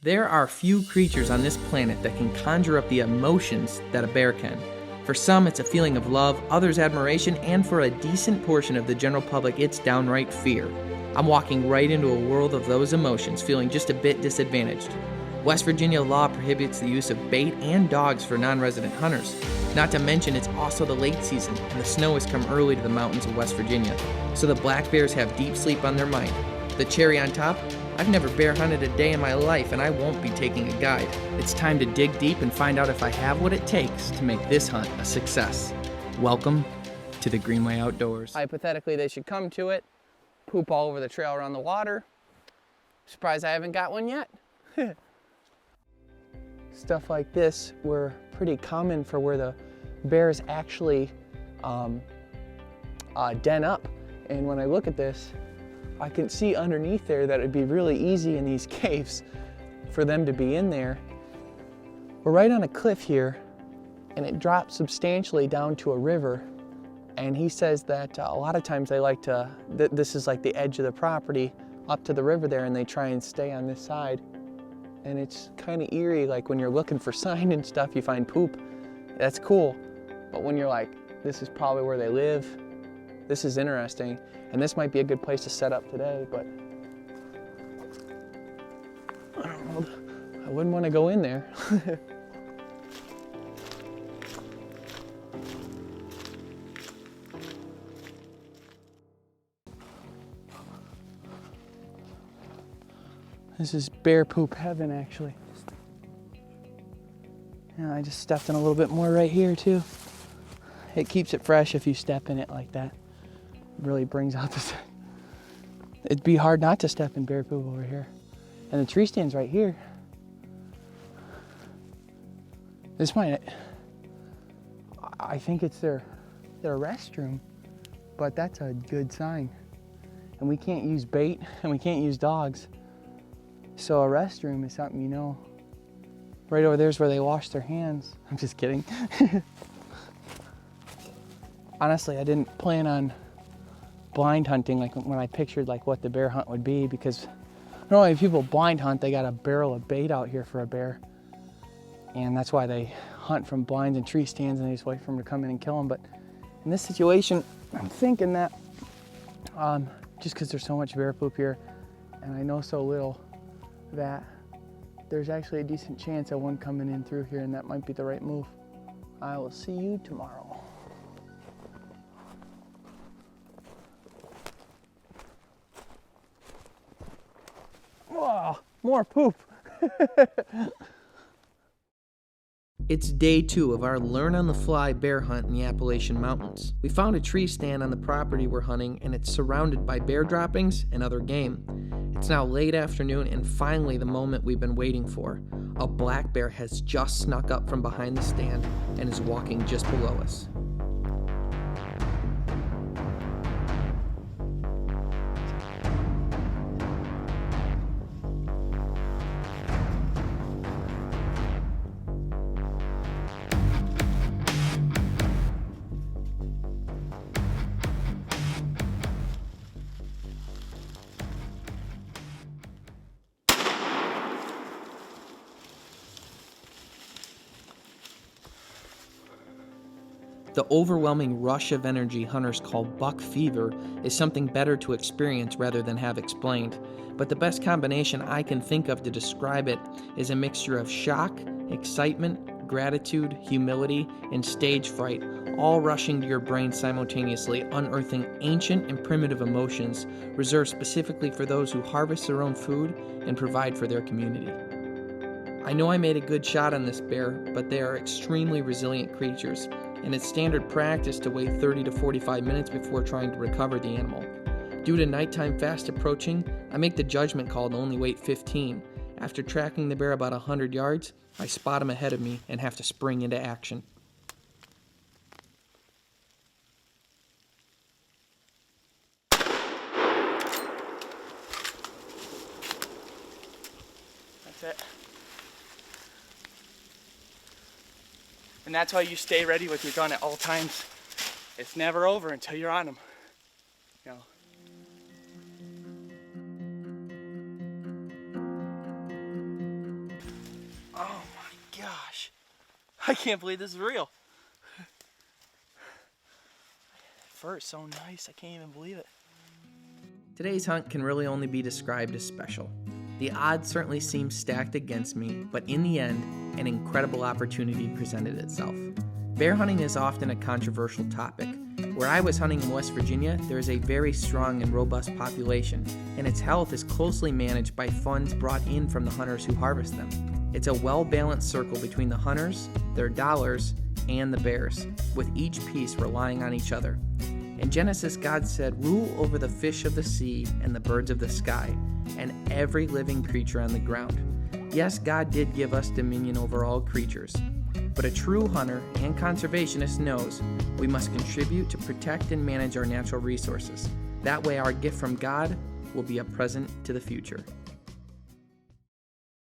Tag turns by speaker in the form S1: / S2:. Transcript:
S1: There are few creatures on this planet that can conjure up the emotions that a bear can. For some, it's a feeling of love, others admiration, and for a decent portion of the general public, it's downright fear. I'm walking right into a world of those emotions, feeling just a bit disadvantaged. West Virginia law prohibits the use of bait and dogs for non-resident hunters. Not to mention, it's also the late season, and the snow has come early to the mountains of West Virginia, so the black bears have deep sleep on their mind. The cherry on top, I've never bear hunted a day in my life, and I won't be taking a guide. It's time to dig deep and find out if I have what it takes to make this hunt a success. Welcome to the Greenway Outdoors. Hypothetically, they should come to it, poop all over the trail around the water. Surprised I haven't got one yet. Stuff like this were pretty common for where the bears actually den up. And when I look at this, I can see underneath there that it'd be really easy in these caves for them to be in there. We're right on a cliff here, and it drops substantially down to a river. And he says that a lot of times they like to, this is like the edge of the property up to the river there, and they try and stay on this side. And it's kind of eerie, like when you're looking for sign and stuff, you find poop. That's cool. But when you're like, this is probably where they live, this is interesting. And this might be a good place to set up today, but I don't know, I wouldn't want to go in there. This is bear poop heaven, actually. Yeah, I just stepped in a little bit more right here too. It keeps it fresh if you step in it like that. It really brings out the, it'd be hard not to step in bear poop over here. And the tree stand's right here. This might, I think it's their restroom, but that's a good sign. And we can't use bait and we can't use dogs. So a restroom is something, you know. Right over there's where they wash their hands. I'm just kidding. Honestly, I didn't plan on blind hunting like when I pictured like what the bear hunt would be, because normally if people blind hunt, they got a barrel of bait out here for a bear. And that's why they hunt from blinds and tree stands, and they just wait for them to come in and kill them. But in this situation, I'm thinking that just because there's so much bear poop here and I know so little, that there's actually a decent chance of one coming in through here, and that might be the right move. I will see you tomorrow. Whoa, more poop. It's day 2 of our learn-on-the-fly bear hunt in the Appalachian Mountains. We found a tree stand on the property we're hunting, and it's surrounded by bear droppings and other game. It's now late afternoon, and finally the moment we've been waiting for. A black bear has just snuck up from behind the stand and is walking just below us. The overwhelming rush of energy hunters call buck fever is something better to experience rather than have explained. But the best combination I can think of to describe it is a mixture of shock, excitement, gratitude, humility, and stage fright, all rushing to your brain simultaneously, unearthing ancient and primitive emotions reserved specifically for those who harvest their own food and provide for their community. I know I made a good shot on this bear, but they are extremely resilient creatures, and it's standard practice to wait 30 to 45 minutes before trying to recover the animal. Due to nighttime fast approaching, I make the judgment call to only wait 15. After tracking the bear about 100 yards, I spot him ahead of me and have to spring into action. That's it. And that's why you stay ready with your gun at all times. It's never over until you're on them. You know.
S2: I can't believe this is real. Fur is so nice, I can't even believe it.
S1: Today's hunt can really only be described as special. The odds certainly seem stacked against me, but in the end, an incredible opportunity presented itself. Bear hunting is often a controversial topic. Where I was hunting in West Virginia, there is a very strong and robust population, and its health is closely managed by funds brought in from the hunters who harvest them. It's a well-balanced circle between the hunters, their dollars, and the bears, with each piece relying on each other. In Genesis, God said, "Rule over the fish of the sea and the birds of the sky, and every living creature on the ground." Yes, God did give us dominion over all creatures, but a true hunter and conservationist knows we must contribute to protect and manage our natural resources. That way our gift from God will be a present to the future.